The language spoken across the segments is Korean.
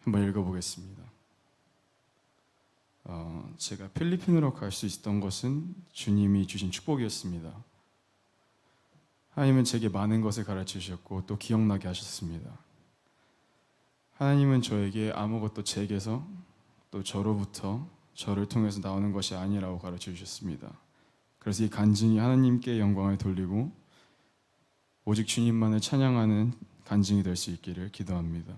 한번 읽어보겠습니다. 제가 필리핀으로 갈 수 있었던 것은 주님이 주신 축복이었습니다. 하나님은 제게 많은 것을 가르쳐 주셨고 또 기억나게 하셨습니다. 하나님은 저에게 아무것도 제게서 또 저로부터 저를 통해서 나오는 것이 아니라고 가르쳐 주셨습니다. 그래서 이 간증이 하나님께 영광을 돌리고 오직 주님만을 찬양하는 간증이 될 수 있기를 기도합니다.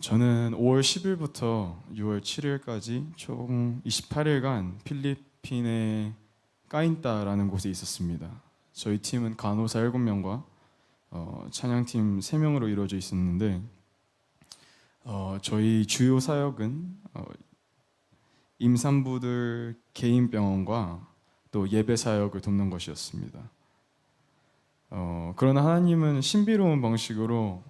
저는 5월 10일부터 6월 7일까지 총 28일간 필리핀의 까인따라는 곳에 있었습니다. 저희 팀은 간호사 7명과 찬양팀 3명으로 이루어져 있었는데 저희 주요 사역은 임산부들 개인 병원과 또 예배 사역을 돕는 것이었습니다. 그러나 하나님은 신비로운 방식으로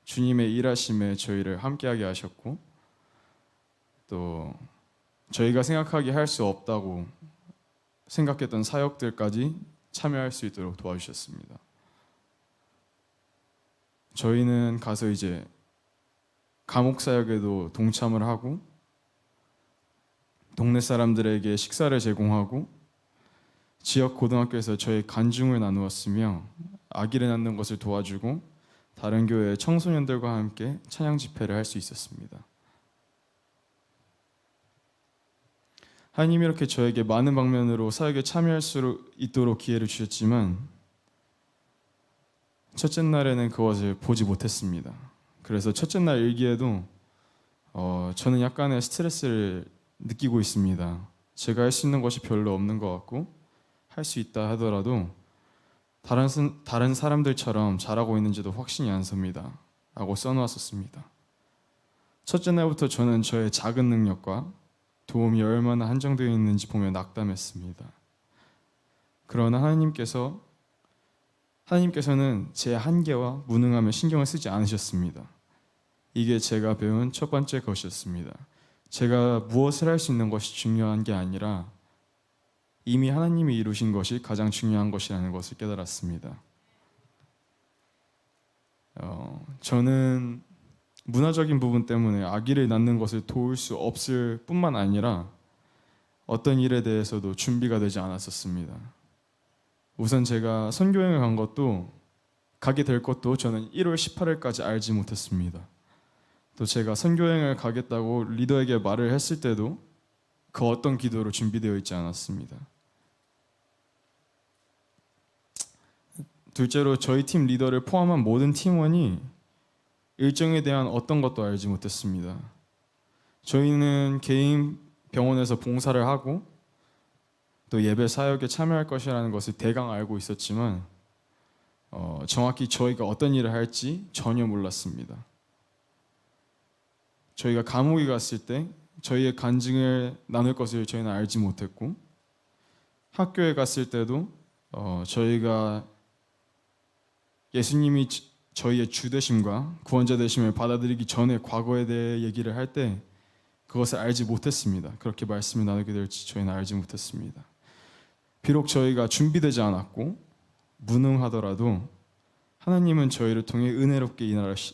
주님의 일하심에 저희를 함께하게 하셨고 또 저희가 생각하기에 할 수 없다고 생각했던 사역들까지 참여할 수 있도록 도와주셨습니다. 저희는 가서 이제 감옥 사역에도 동참을 하고 동네 사람들에게 식사를 제공하고 지역 고등학교에서 저희 간증을 나누었으며 아기를 낳는 것을 도와주고 다른 교회의 청소년들과 함께 찬양 집회를 할 수 있었습니다. 하나님이 이렇게 저에게 많은 방면으로 사역에 참여할 수 있도록 기회를 주셨지만 첫째 날에는 그것을 보지 못했습니다. 그래서 첫째 날 일기에도 저는 약간의 스트레스를 느끼고 있습니다. 제가 할 수 있는 것이 별로 없는 것 같고 할 수 있다 하더라도 다른 사람들처럼 잘하고 있는지도 확신이 안 섭니다 라고 써놓았었습니다. 첫째 날부터 저는 저의 작은 능력과 도움이 얼마나 한정되어 있는지 보며 낙담했습니다. 그러나 하나님께서는 제 한계와 무능함에 신경을 쓰지 않으셨습니다. 이게 제가 배운 첫 번째 것이었습니다. 제가 무엇을 할 수 있는 것이 중요한 게 아니라 이미 하나님이 이루신 것이 가장 중요한 것이라는 것을 깨달았습니다. 저는 문화적인 부분 때문에 아기를 낳는 것을 도울 수 없을 뿐만 아니라 어떤 일에 대해서도 준비가 되지 않았었습니다. 우선 제가 선교여행을 가게 될 것도 저는 1월 18일까지 알지 못했습니다. 또 제가 선교여행을 가겠다고 리더에게 말을 했을 때도 그 어떤 기도로 준비되어 있지 않았습니다. 둘째로 저희 팀 리더를 포함한 모든 팀원이 일정에 대한 어떤 것도 알지 못했습니다. 저희는 개인 병원에서 봉사를 하고 또 예배 사역에 참여할 것이라는 것을 대강 알고 있었지만 정확히 저희가 어떤 일을 할지 전혀 몰랐습니다. 저희가 감옥에 갔을 때 저희의 간증을 나눌 것을 저희는 알지 못했고 학교에 갔을 때도 저희가 예수님이 저희의 주 되심과 구원자 되심을 받아들이기 전에 과거에 대해 얘기를 할 때 그것을 알지 못했습니다. 그렇게 말씀을 나누게 될지 저희는 알지 못했습니다. 비록 저희가 준비되지 않았고 무능하더라도 하나님은 저희를 통해 은혜롭게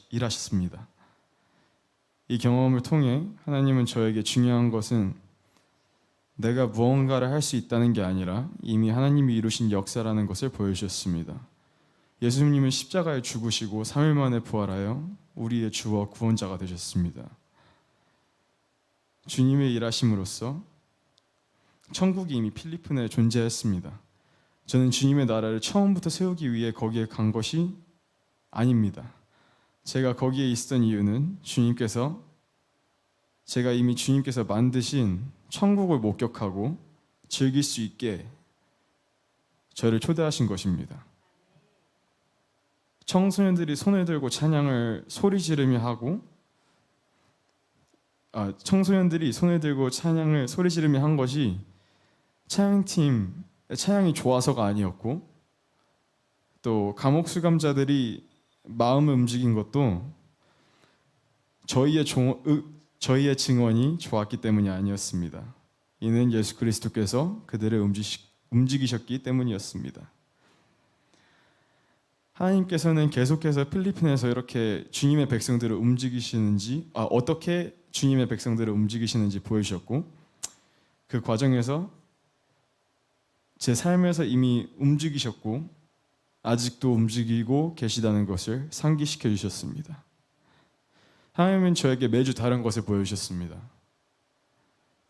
일하셨습니다. 이 경험을 통해 하나님은 저에게 중요한 것은 내가 무언가를 할 수 있다는 게 아니라 이미 하나님이 이루신 역사라는 것을 보여주셨습니다. 예수님은 십자가에 죽으시고 3일 만에 부활하여 우리의 주와 구원자가 되셨습니다. 주님의 일하심으로써 천국이 이미 필리핀에 존재했습니다. 저는 주님의 나라를 처음부터 세우기 위해 거기에 간 것이 아닙니다. 제가 거기에 있었던 이유는 제가 이미 주님께서 만드신 천국을 목격하고 즐길 수 있게 저를 초대하신 것입니다. 청소년들이 손을 들고 찬양을 소리 지르며 하고 한 것이 찬양이 좋아서가 아니었고 또 감옥 수감자들이 마음을 움직인 것도 저희의 증언이 좋았기 때문이 아니었습니다. 이는 예수 그리스도께서 그들을 움직이셨기 때문이었습니다. 하나님께서는 계속해서 필리핀에서 이렇게 주님의 백성들을 움직이시는지, 어떻게 주님의 백성들을 움직이시는지 보여주셨고, 그 과정에서 제 삶에서 이미 움직이셨고 아직도 움직이고 계시다는 것을 상기시켜 주셨습니다. 하나님은 저에게 매주 다른 것을 보여주셨습니다.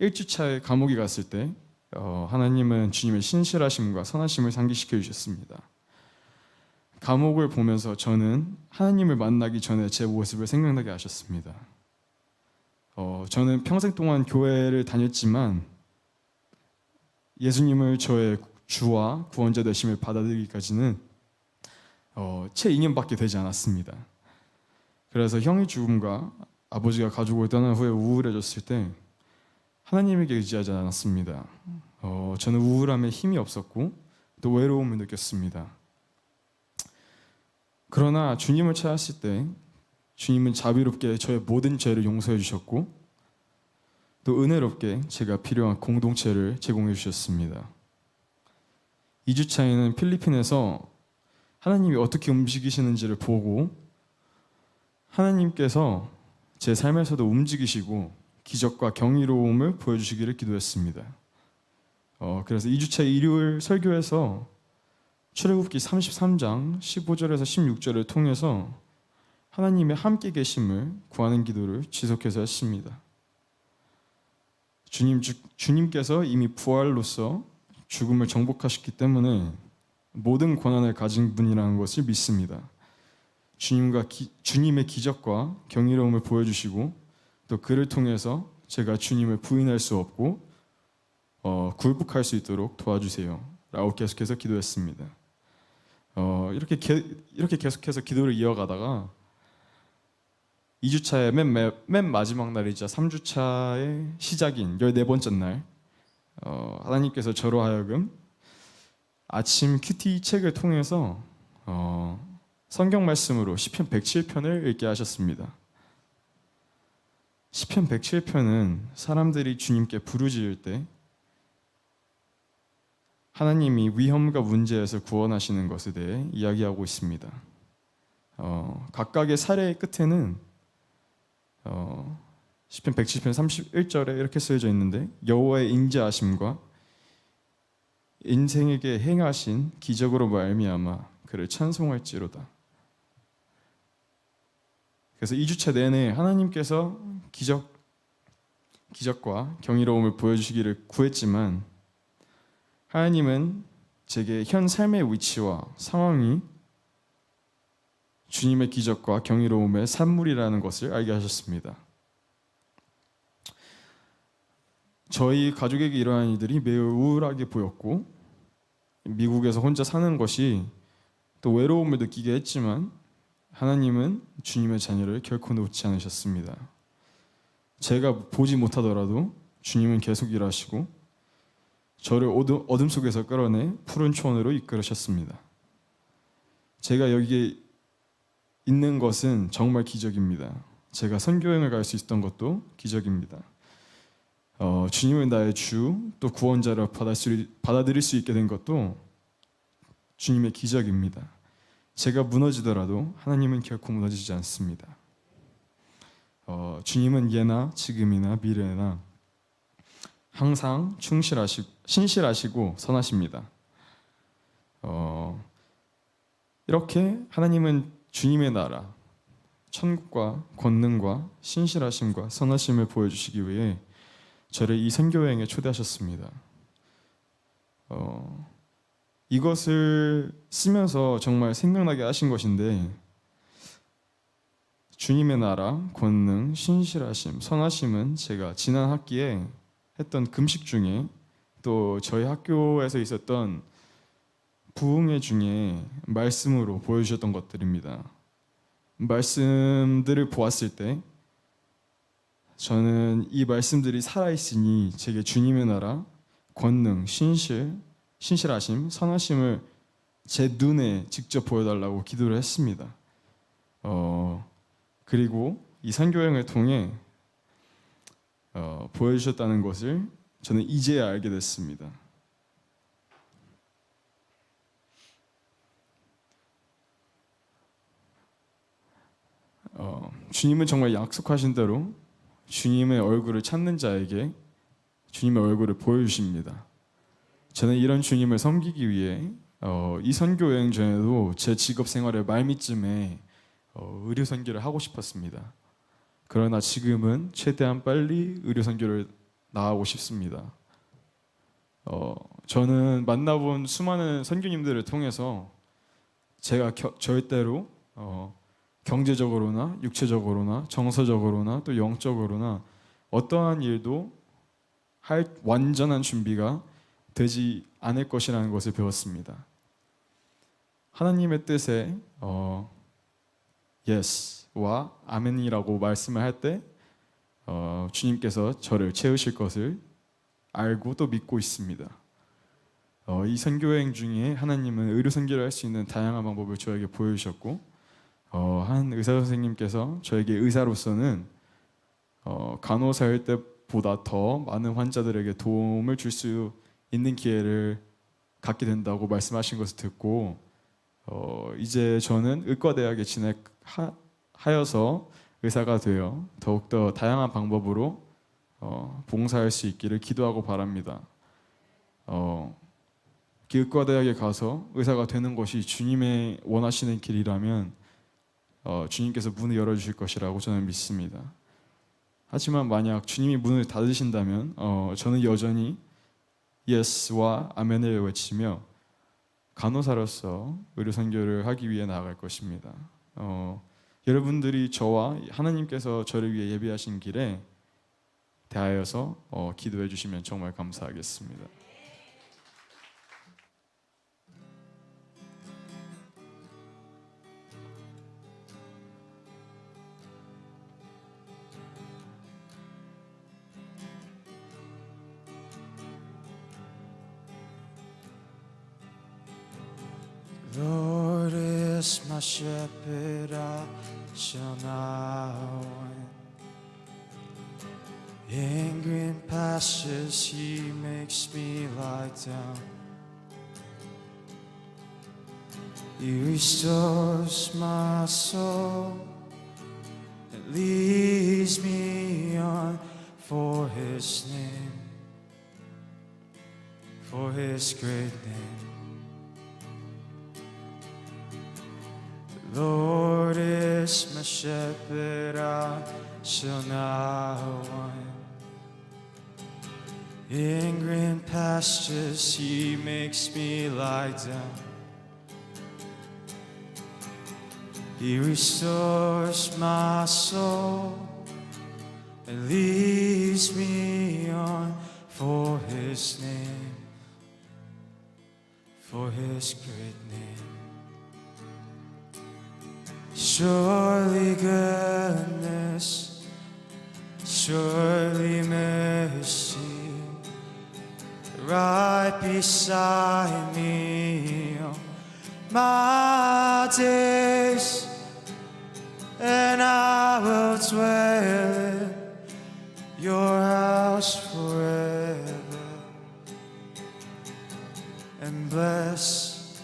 1주차에 감옥에 갔을 때 하나님은 주님의 신실하심과 선하심을 상기시켜 주셨습니다. 감옥을 보면서 저는 하나님을 만나기 전에 제 모습을 생각나게 하셨습니다. 저는 평생 동안 교회를 다녔지만 예수님을 저의 주와 구원자 되심을 받아들이기까지는 채 2년밖에 되지 않았습니다. 그래서 형의 죽음과 아버지가 가족을 떠난 후에 우울해졌을 때 하나님에게 의지하지 않았습니다. 저는 우울함에 힘이 없었고 또 외로움을 느꼈습니다. 그러나 주님을 찾았을 때 주님은 자비롭게 저의 모든 죄를 용서해 주셨고 또 은혜롭게 제가 필요한 공동체를 제공해 주셨습니다. 2주차에는 필리핀에서 하나님이 어떻게 움직이시는지를 보고 하나님께서 제 삶에서도 움직이시고 기적과 경이로움을 보여주시기를 기도했습니다. 그래서 2주차 일요일 설교에서 출애굽기 33장 15절에서 16절을 통해서 하나님의 함께 계심을 구하는 기도를 지속해서 했습니다. 주님께서 이미 부활로서 죽음을 정복하셨기 때문에 모든 권한을 가진 분이라는 것을 믿습니다. 주님의 기적과 경이로움을 보여주시고 또 그를 통해서 제가 주님을 부인할 수 없고 굴복할 수 있도록 도와주세요 라고 계속해서 기도했습니다. 이렇게 계속해서 기도를 이어가다가 2주차의 맨 마지막 날이자 3주차의 시작인 14번째 날 하나님께서 저로 하여금 아침 큐티 책을 통해서 성경 말씀으로 시편 107편을 읽게 하셨습니다. 시편 107편은 사람들이 주님께 부르짖을 때 하나님이 위험과 문제에서 구원하시는 것에 대해 이야기하고 있습니다. 각각의 사례의 끝에는 시편 107편 31절에 이렇게 쓰여져 있는데 여호와의 인자하심과 인생에게 행하신 기적으로 말미암아 그를 찬송할지로다. 그래서 2주차 내내 하나님께서 기적과 경이로움을 보여주시기를 구했지만 하나님은 제게 현 삶의 위치와 상황이 주님의 기적과 경이로움의 산물이라는 것을 알게 하셨습니다. 저희 가족에게 이러한 일들이 매우 우울하게 보였고 미국에서 혼자 사는 것이 또 외로움을 느끼게 했지만 하나님은 주님의 자녀를 결코 놓지 않으셨습니다. 제가 보지 못하더라도 주님은 계속 일하시고 저를 어둠 속에서 끌어내 푸른 초원으로 이끌으셨습니다. 제가 여기에 있는 것은 정말 기적입니다. 제가 선교행을 갈 수 있었던 것도 기적입니다. 주님은 나의 주, 또 구원자를 받아들일 수 있게 된 것도 주님의 기적입니다. 제가 무너지더라도 하나님은 결코 무너지지 않습니다. 주님은 예나 지금이나 미래나 항상 신실하시고 선하십니다. 이렇게 하나님은 주님의 나라, 천국과 권능과 신실하심과 선하심을 보여주시기 위해 저를 이 선교여행에 초대하셨습니다. 이것을 쓰면서 정말 생각나게 하신 것인데 주님의 나라, 권능, 신실하심, 선하심은 제가 지난 학기에 했던 금식 중에 또 저희 학교에서 있었던 부흥회 중에 말씀으로 보여주셨던 것들입니다. 말씀들을 보았을 때 저는 이 말씀들이 살아있으니 제게 주님의 나라, 권능, 신실하심, 선하심을 제 눈에 직접 보여달라고 기도를 했습니다. 그리고 이 선교여행을 통해 보여주셨다는 것을 저는 이제야 알게 됐습니다. 주님은 정말 약속하신 대로 주님의 얼굴을 찾는 자에게 주님의 얼굴을 보여주십니다. 저는 이런 주님을 섬기기 위해 이 선교 여행 전에도 제 직업 생활의 말미쯤에 의료 선교를 하고 싶었습니다. 그러나 지금은 최대한 빨리 의료 선교를 나가고 싶습니다. 저는 만나본 수많은 선교님들을 통해서 제가 절대로 경제적으로나 육체적으로나 정서적으로나 또 영적으로나 어떠한 일도 할 완전한 준비가 되지 않을 것이라는 것을 배웠습니다. 하나님의 뜻에 Yes와 아멘이라고 말씀을 할 때 주님께서 저를 채우실 것을 알고 또 믿고 있습니다. 이 선교여행 중에 하나님은 의료 선교를 할 수 있는 다양한 방법을 저에게 보여주셨고 한 의사 선생님께서 저에게 의사로서는 간호사일 때보다 더 많은 환자들에게 도움을 줄 수 있는 기회를 갖게 된다고 말씀하신 것을 듣고 이제 저는 의과대학에 진학하여서 의사가 되어 더욱더 다양한 방법으로 봉사할 수 있기를 기도하고 바랍니다. 의과대학에 가서 의사가 되는 것이 주님의 원하시는 길이라면 주님께서 문을 열어주실 것이라고 저는 믿습니다. 하지만 만약 주님이 문을 닫으신다면 저는 여전히 예스와 아멘을 외치며 간호사로서 의료 선교를 하기 위해 나아갈 것입니다. 여러분들이 저와 하나님께서 저를 위해 예비하신 길에 대하여서 기도해 주시면 정말 감사하겠습니다. Lord is my shepherd, I shall not want. In green pastures He makes me lie down. He restores my soul and leads me on for His name, for His great name. The Lord is my shepherd, I shall not want. In green pastures He makes me lie down. He restores my soul and leads me on for His name, for His great name. Surely goodness, surely mercy, right beside me all my days, and I will dwell in your house forever, and bless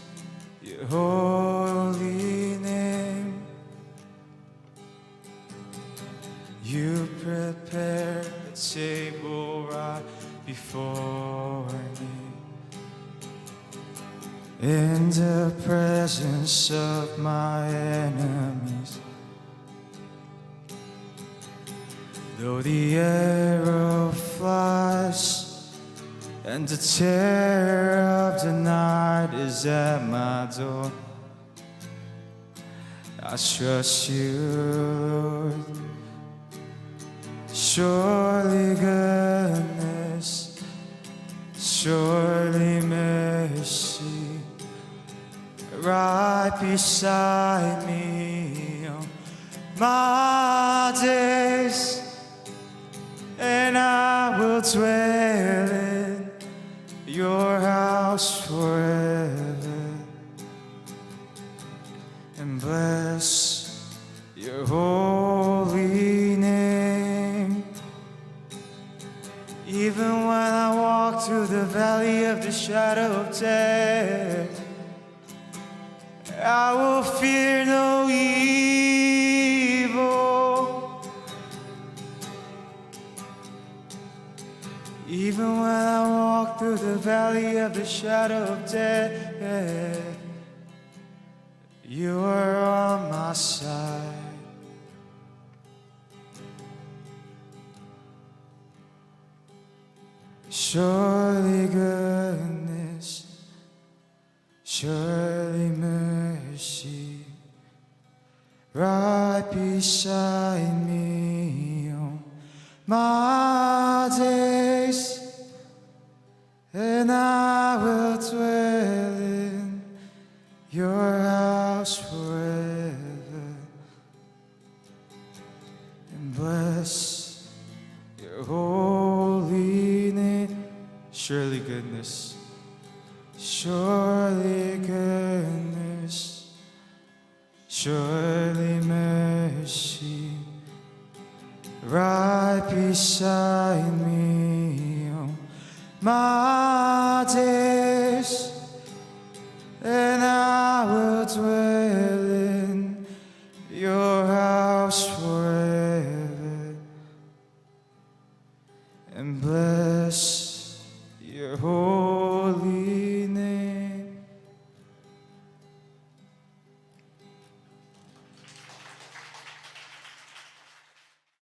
your holy name. You prepare a table right before me in the presence of my enemies. Though the arrow flies and the terror of the night is at my door, I trust you, Lord. Surely goodness, surely mercy, right beside me all my days, and I will dwell in your house forever, and bless your holy name. Even when I walk through the valley of the shadow of death, I will fear no evil, Even when I walk through the valley of the shadow of death, you are on my side. Surely goodness, surely mercy, right beside me on my days, and I will dwell in your house forever and bless your holy name. Surely goodness, surely goodness, surely mercy, right beside me on my days,